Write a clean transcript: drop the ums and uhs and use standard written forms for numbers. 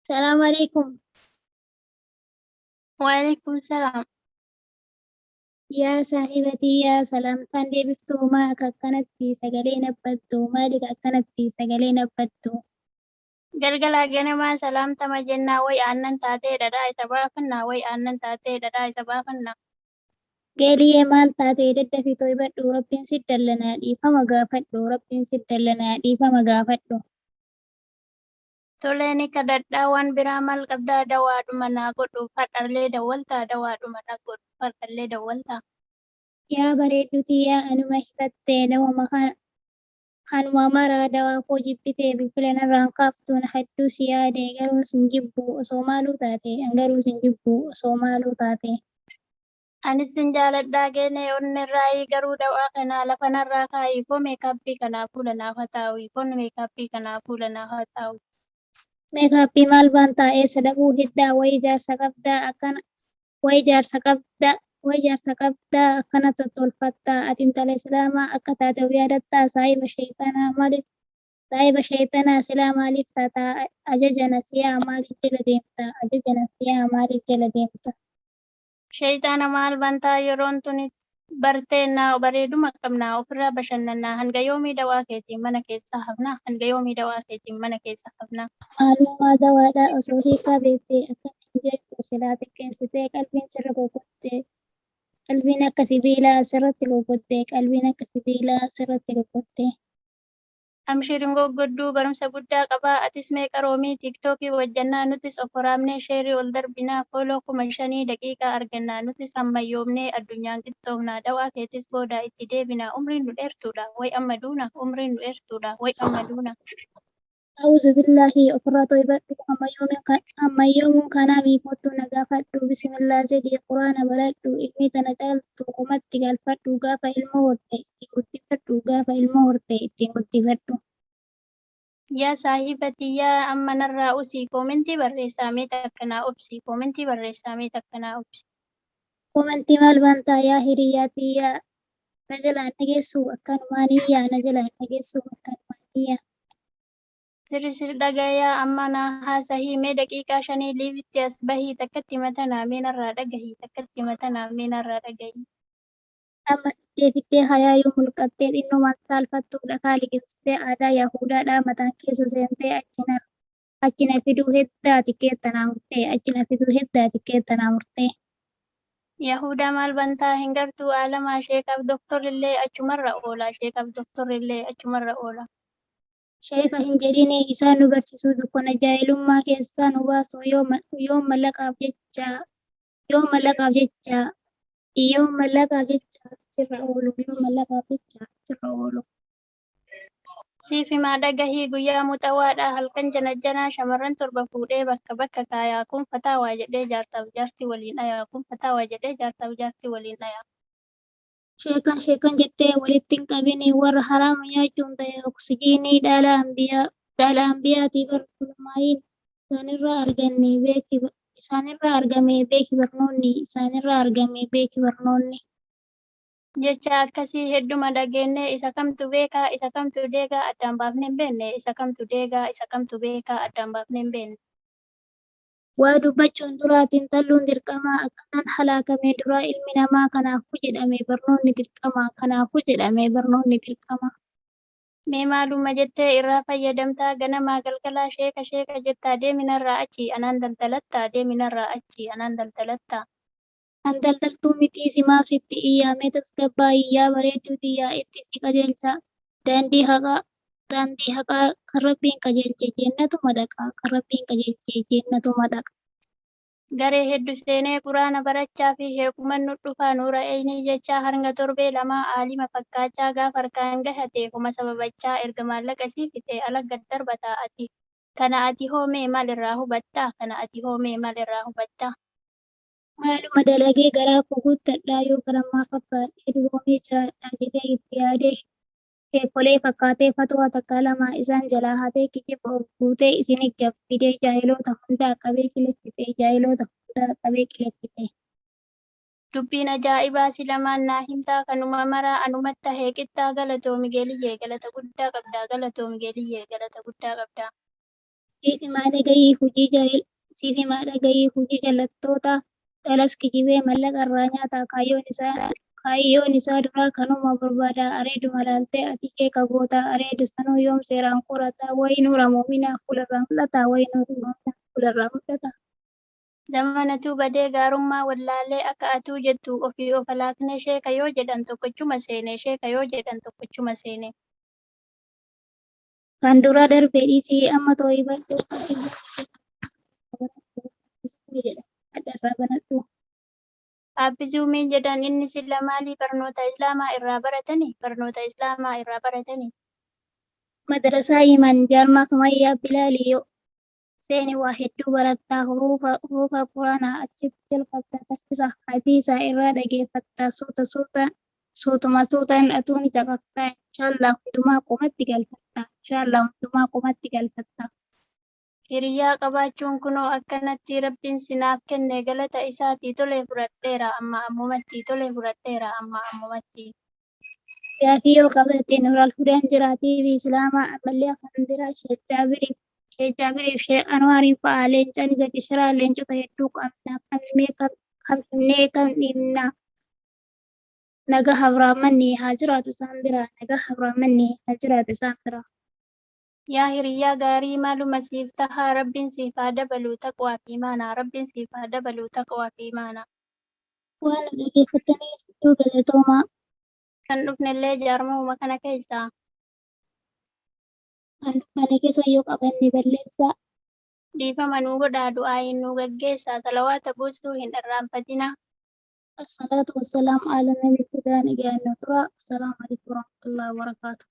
السلام عليكم. Waalaikumsalam. يا صاحبتي يا سلامتان deebiftuu maa akka akkanatti sagalee nabbattu maaliif akkanatti sagalee nabbattu Galgala ganamaa salaamtama jennaa way aannan taatee dhadhaa isa baafannaa way aannan taatee dhadhaa isa baafannaa. geeliyee maal taatee daddafii toybadhu rabbiin si dallanaa dhiifama gaafadhu rabbiin si dallanaa dhiifama gaafadhu Tolee ni kadhadhaa waan biraa maal qabdaa dawaadhuma naa godhu fadhallee dawwaltaa dawaadhuma naa godhu fadhallee dawwaltaa. yaa bareeddutii yaa anuma hifattee dawama kanuma maraa dawaa koo jibbitee bilbila narraan kaaftuun hedduu si yaade garuu sin jibbu osoo maaluu taate garuu sin jibbu osoo maaluu taate. Anis sin jaaladhaa geenee onnirraa garuu dawaa kanaa lafa narraa kaa'ii koo meekaappii kanaa fuula naaf haa taa'u kun meekaappii kanaa fuula naaf haa taa'u. Meekaappii maal baan taa'ee sadaquu hiddaa wayii jaarsa qabdaa akkana wayii jaarsa qabdaa akkana tottolfattaa ati intala islaamaa akka taate of yaadattaa saahiba sheexanaa silaa maaliif taataa ajajana siyaa maaliif jala deemta ajajana siyaa maaliif jala deemta. Sheeyxaana maal bantaa yeroon tuni barteennaa bareeduma qabnaa ofirraa bashannannaa hanga yoomii dawaa keetiin mana keessa hafnaa hanga yoomii dawaa keetiin mana keessa hafnaa. Maalummaa dawaadhaa osoo hiikaa beektee akkana hin jettu silaa xiqqeessitee qalbiin sirra boqottee qalbiin akka sibiilaa sirratti boqottee qalbiin akka sibiilaa sirratti boqottee. Amshirin goggodduu barumsa guddaa qabaa atis meeqa roomii tiiktookii wajjannaa nutis of waraabnee sheerii ol darbinaa fooloo 5,000 daqiiqaa argannaa nutis ammayyoomnee addunyaan qixxoofnaa dawaa keetis boodaa itti deebinaa umriin nu dheertuudha way amma duuna umriin nu dheertuudha way amma duuna. A'uuzu billaahi ofirraa toybadhu ammayyoomuun kanaa miifottuu na gaafadhu bismillaa jedhii quraana baradhu ilmii tana caaltu qomatti galfadhu gaafa ilmoo horte ittiin guddifadhu gaafa ilmoo horte ittiin guddifadhu. Yaa saahibatii yaa amma narraa usii koomentii barreessaa mee takkanaa obsi koomentii barreessaa mee takkanaa obsi. Komantii maal bantaa yaa hiriyyaatii yaa na jalaa nageessu akkanumaaniyyaa na jalaa nageessu akkanumaaniyyaa. Sir dhagayaa amma na haasahii mee daqiiqaa 5 liivitti as bahii takkatti matanaa mee narraa dhagahii takkatti matanaa mee narraa dhagahii. Amma fittee hayaayuu mulqattee xinnumaan saalfattuudha kaaliqimsitee aadaa Yahudaadhaa mataan keessa seentee achina fiduu heddaa tikkeettanaa murtee achina fiduu heddaa tikkeettanaa murtee. Yahudaa maal bantaa hin gartuu aalamaa sheekaaf doktorillee achumarra oola sheekaaf doktorillee achumarra oola. Sheeka hin jedhine isaan nu barsiisuu dukkana jaahilummaa keessaa nu baasu yoo mallaqaaf jecha yoo mallaqaaf jecha achirra oolu yoo mallaqaaf jecha achirra oolu. Siif himaa dhagahii guyyaa muxawaadhaa halkan janajjanaa shamarran torba fuudhee bakka kaayaa kun fataawaa jedhee jaartaaf jaartii waliin dhayaa kun fataawaa jedhee jaartaaf jaartii waliin dhayaa. Sheekan jettee walitti hin qabini warra haraama nyaachuun ta'e oksijiinii dhaala ambiyaatiif ulmaa'iin isaanirraa argame beeki barnoonni. Jecha akkasii hedduma dhageenye isa kamtu beekaa isa kamtu deegaa addaan baafnee hin beekne isa kamtu deegaa isa kamtu beekaa addaan baafnee hin beekne. Waa dubbachuun duraatiin talluun dirqamaa akkanaan halaakamee duraa ilmi namaa kanaafuu jedhamee barnoonni dirqama. Mee maaluma jettee irraa fayyadamtaa ganamaa galgalaa sheeka jettaa deeminarraa achi anaan daldalattaa deeminarraa achi anaan daldalattaa. An daldaltuu mitii simaaf sitti iyyaamee tasgabbaa'ii yaa bareedduutii yaa itti si qajeelcha daandii haqaa kan rabbiin qajeelche jennatuma dhaqa kan rabbiin qajeelche jennatuma dhaqa. Garee hedduu seenee quraana barachaa fi sheekuman nu dhufaa nuura eenyii jechaa hanga torbee lamaa aalima fakkaachaa gaafa harkaan gahate homa sababachaa erga maallaqa sii fixee ala gad darbataa ati. Kana ati hoomee maal irraa hubattaa? Kana ati hoomee maal irraa hubattaa? Maaluma dalagee garaa koo guuttadhaa yoo garammaa fakkaatee duroomee jiraadhaa jedhee itti yaadee sheekolee fakkaatee fatwa takka lama isaan jalaa hatee kijiba of guutee isinii gabbidee jaayiloota hundaa qabee qilexxite. Dubbiin ajaa'ibaa si lamaan naa himtaa kanuma maraa anumatti hahee qixxaa galatoomi geeliyyee galata guddaa qabdaa galatoomi geeliyyee galata guddaa qabdaa. Siifi maadha gahii hojii jallattoota dhalas kijibee mallaqa irraa nyaata kaayyoon isaa duraa kanuma barbaada areeduma laaltee ati keeka goota areedu sanuu yoom seeraan qorata wayinuu ramoominaa fuularraa mul'ata. Zamanatu badee gaarummaa wallaalee akka atuu jettu ofii of alaaknee sheeka yoo jedhan tokkochuma seene. Kan dura darbe dhiisii amma too'ii bal'oo addarraa banadhu. Aabbisuumiin jedhan inni silla maalii barnoota Islaamaa irraa baratani? Madarasaa Iman Jaarmaa Sumayyaa Bilaalii yoo seeni waa hedduu barattaa hurufa quraanaa achitti jalqabta taffisa hadiisa irraa dhageeffatta suutuma suutaan atuu ni caqafta inshaallah hundumaa qomatti galfatta. Hiriyaa qabaachuun kunoo akkanatti rabbiin sinaaf kenne galata isaatii tolee fudhadheera amma ammumatti. Gaafii yoo qabatte Nuraal Hudaan jiraatii fi Islaamaa ammallee kan biraa Sheek Jaabiriif Sheek Anwaariin fa'aa leencaan ija gishiraa leencota hedduu qabna kam himnee kam dhiibna. Nagaa Abrahaamanni haa jiraatu isaan bira. Yaa hiriyaa gaarii maaluma siif tahaa rabbiin siif haa dabaluu taqwaa fi imaana. Waan nu dhaggeeffattaniif hedduu galatoomaa. Kan dhufnellee jaarmuma kana keessa yoo qabanne balleessaa. Dhiifama nuu godhaa du'aayin nu gaggeessaa salawaata buusuu hin irraanfatina. Assalaatu wassalaam ala nabi hudaa nagaan nu tura. Assalaamu alaikum warahmatullahi wabarakatuh.